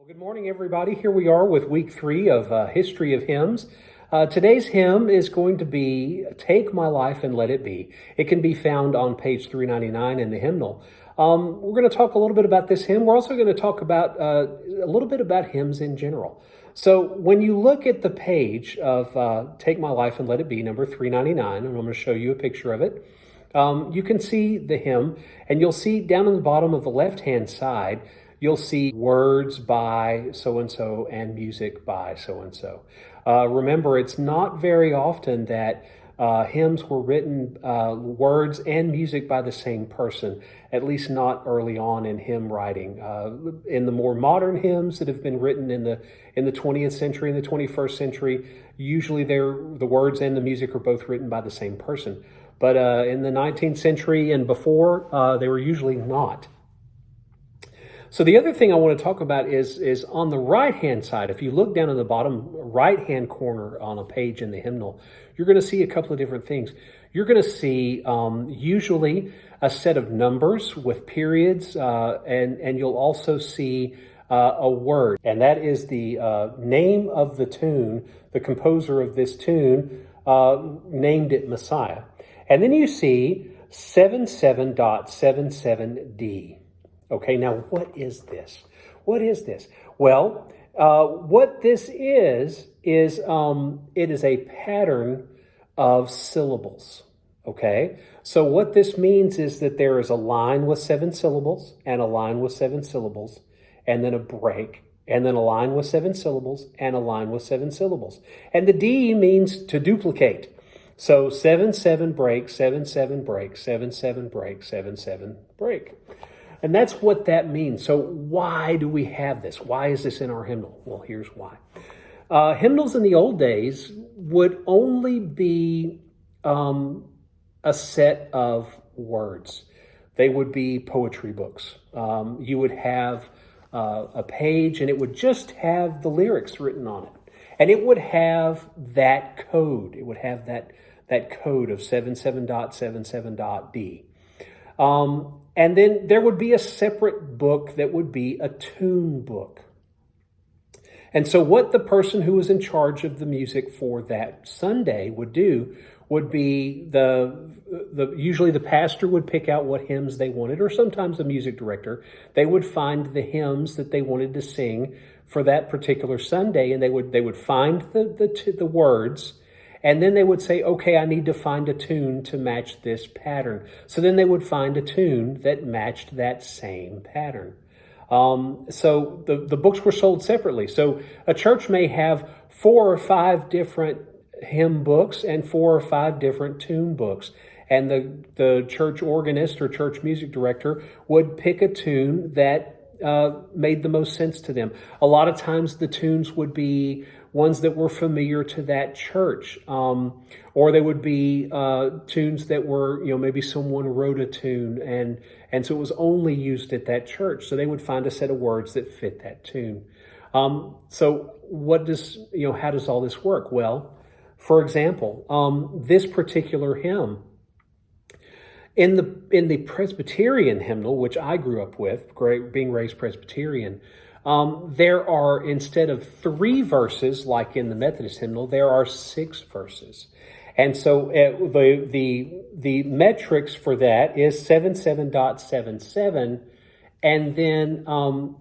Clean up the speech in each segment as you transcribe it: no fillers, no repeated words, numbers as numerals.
Well, good morning, everybody. Here we are with week 3 of History of Hymns. Today's hymn is going to be Take My Life and Let It Be. It can be found on page 399 in the hymnal. We're going to talk a little bit about this hymn. We're also going to talk about a little bit about hymns in general. So when you look at the page of Take My Life and Let It Be, number 399, and I'm going to show you a picture of it, you can see the hymn, and you'll see down on the bottom of the left-hand side, you'll see words by so-and-so and music by so-and-so. Remember, it's not very often that hymns were written, words and music by the same person, at least not early on in hymn writing. In the more modern hymns that have been written in the 20th century and the 21st century, usually the words and the music are both written by the same person. But in the 19th century and before, they were usually not. So the other thing I want to talk about is on the right-hand side. If you look down in the bottom right-hand corner on a page in the hymnal, you're going to see a couple of different things. You're going to see usually a set of numbers with periods, and you'll also see a word. And that is the name of the tune. The composer of this tune named it Messiah. And then you see 77.77D. Okay, now what is this? What is this? Well, what this is it is a pattern of syllables. Okay, so what this means is that there is a line with 7 syllables and a line with 7 syllables, and then a break, and then a line with 7 syllables and a line with 7 syllables. And the D means to duplicate. So 7-7 break, 7-7 break, 7-7 break, 7-7 break. And that's what that means. So why do we have this? Why is this in our hymnal? Well, here's why. Hymnals in the old days would only be a set of words. They would be poetry books. You would have a page, and it would just have the lyrics written on it. And it would have that code. It would have that code of 77.77.D. And then there would be a separate book that would be a tune book. And so what the person who was in charge of the music for that Sunday would do would be usually the pastor would pick out what hymns they wanted, or sometimes the music director. They would find the hymns that they wanted to sing for that particular Sunday, and they would find the words. And then they would say, okay, I need to find a tune to match this pattern. So then they would find a tune that matched that same pattern. So the books were sold separately. So a church may have 4 or 5 different hymn books and 4 or 5 different tune books. And the church organist or church music director would pick a tune that made the most sense to them. A lot of times the tunes would be ones that were familiar to that church, or they would be tunes that were, maybe someone wrote a tune, and so it was only used at that church. So they would find a set of words that fit that tune. So how does all this work? Well, for example, this particular hymn, in the Presbyterian hymnal, which I grew up with, being raised Presbyterian, there are, instead of 3 verses like in the Methodist hymnal, there are 6 verses. And so the metrics for that is 77.77, and then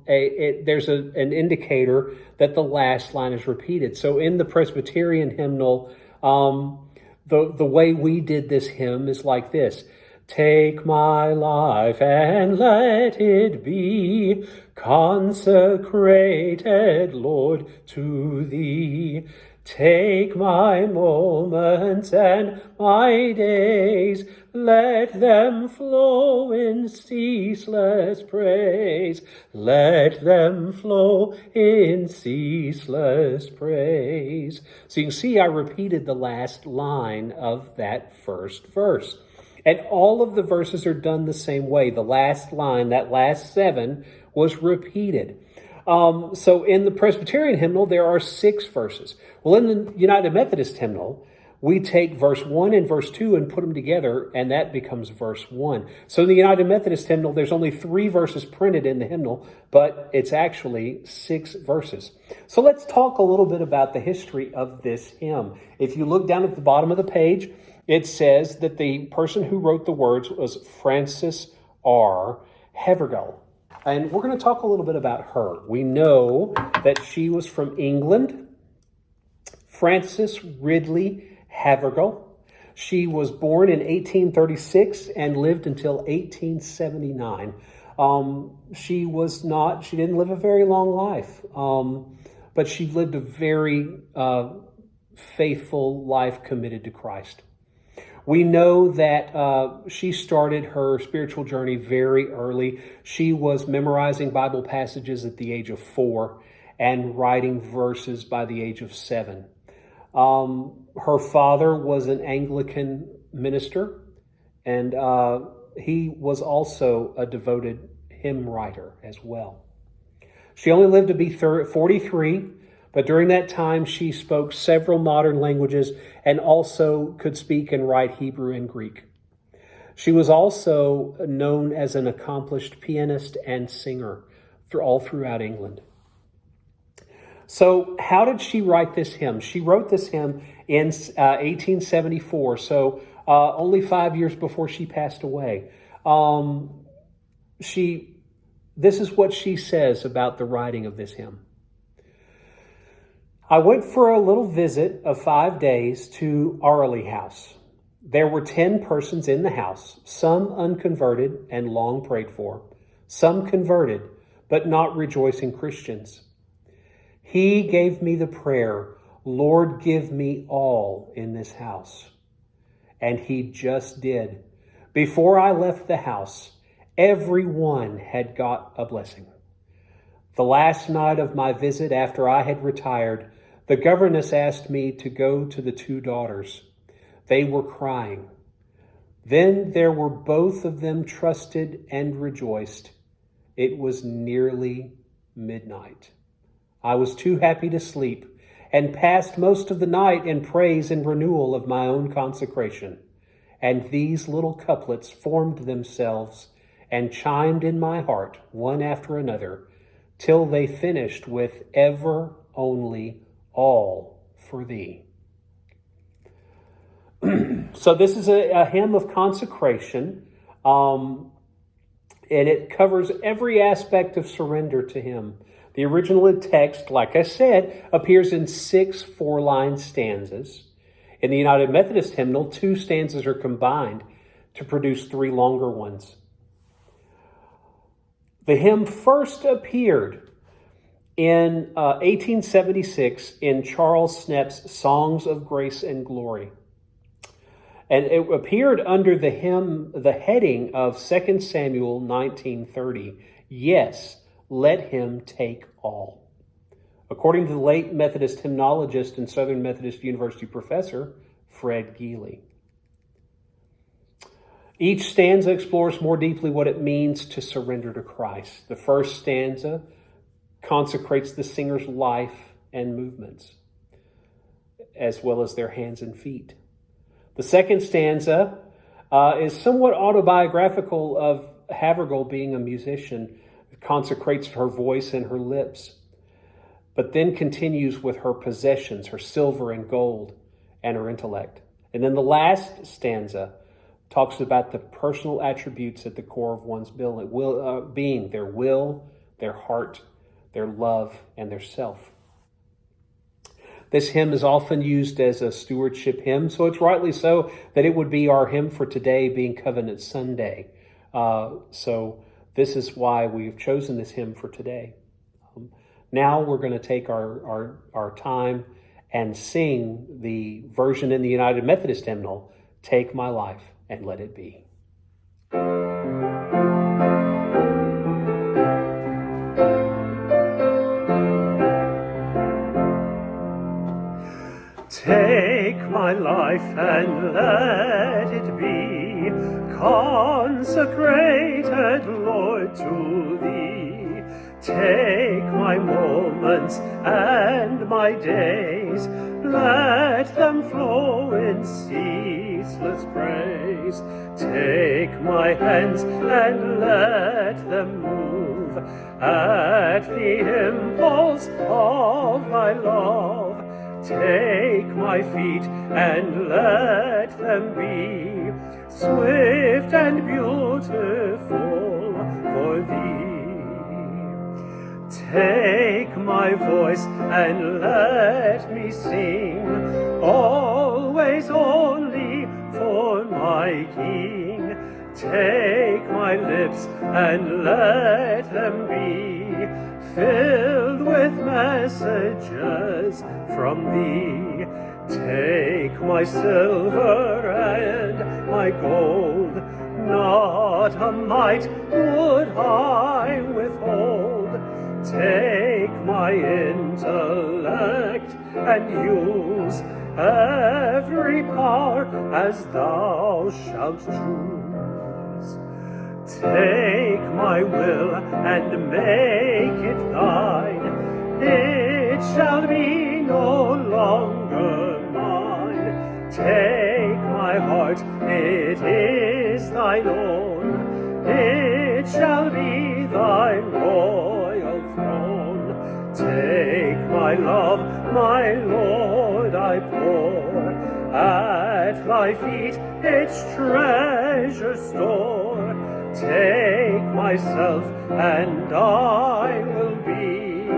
there's an indicator that the last line is repeated. So in the Presbyterian hymnal, the way we did this hymn is like this. Take my life and let it be consecrated, Lord, to Thee. Take my moments and my days, let them flow in ceaseless praise. Let them flow in ceaseless praise. So you can see I repeated the last line of that first verse. And all of the verses are done the same way. The last line, that last 7, was repeated. So in the Presbyterian hymnal, there are 6 verses. Well, in the United Methodist hymnal, we take verse 1 and verse 2 and put them together, and that becomes verse 1. So in the United Methodist hymnal, there's only 3 verses printed in the hymnal, but it's actually 6 verses. So let's talk a little bit about the history of this hymn. If you look down at the bottom of the page, it says that the person who wrote the words was Frances R. Havergal. And we're going to talk a little bit about her. We know that she was from England. Frances Ridley Havergal. She was born in 1836 and lived until 1879. She didn't live a very long life, but she lived a very faithful life committed to Christ. We know that she started her spiritual journey very early. She was memorizing Bible passages at the age of 4 and writing verses by the age of 7. Her father was an Anglican minister, and he was also a devoted hymn writer as well. She only lived to be 43, but during that time she spoke several modern languages and also could speak and write Hebrew and Greek. She was also known as an accomplished pianist and singer all throughout England. So how did she write this hymn? She wrote this hymn in 1874, so only 5 years before she passed away. This is what she says about the writing of this hymn. I went for a little visit of 5 days to Arley House. There were 10 persons in the house, some unconverted and long prayed for, some converted, but not rejoicing Christians. He gave me the prayer, Lord, give me all in this house. And he just did. Before I left the house, everyone had got a blessing. The last night of my visit after I had retired, the governess asked me to go to the 2 daughters. They were crying. Then there were both of them trusted and rejoiced. It was nearly midnight. I was too happy to sleep and passed most of the night in praise and renewal of my own consecration. And these little couplets formed themselves and chimed in my heart one after another till they finished with ever, only, all for thee. So this is a hymn of consecration, and it covers every aspect of surrender to him. The original text, like I said, appears in 6 4-line stanzas. In the United Methodist hymnal, 2 stanzas are combined to produce 3 longer ones. The hymn first appeared in 1876 in Charles Snep's Songs of Grace and Glory. And it appeared under the heading of 2 Samuel 19:30. Yes, let him take all. According to the late Methodist hymnologist and Southern Methodist University professor, Fred Geely. Each stanza explores more deeply what it means to surrender to Christ. The first stanza consecrates the singer's life and movements, as well as their hands and feet. The second stanza is somewhat autobiographical of Havergal being a musician. It consecrates her voice and her lips, but then continues with her possessions, her silver and gold, and her intellect. And then the last stanza talks about the personal attributes at the core of one's being, their will, their heart, their love, and their self. This hymn is often used as a stewardship hymn, so it's rightly so that it would be our hymn for today, being Covenant Sunday. So this is why we've chosen this hymn for today. Now we're going to take our time and sing the version in the United Methodist hymnal, Take My Life and Let It Be. Take my life and let it be consecrated, Lord, to thee. Take my moments and my days, let them flow in ceaseless praise. Take my hands and let them move at the impulse of thy love. Take my feet and let them be swift and beautiful for thee. Take my voice and let me sing, always only for my King. Take my lips and let them be filled with messages from thee. Take my silver and my gold, not a mite would I withhold. Take my intellect and use every power as thou shalt choose. Take my will and make it thine, it shall be no longer mine. Take my heart, it is thine own, it shall be thy royal throne. Take my love, my Lord, I pour at thy feet its treasure store. Take myself and I will be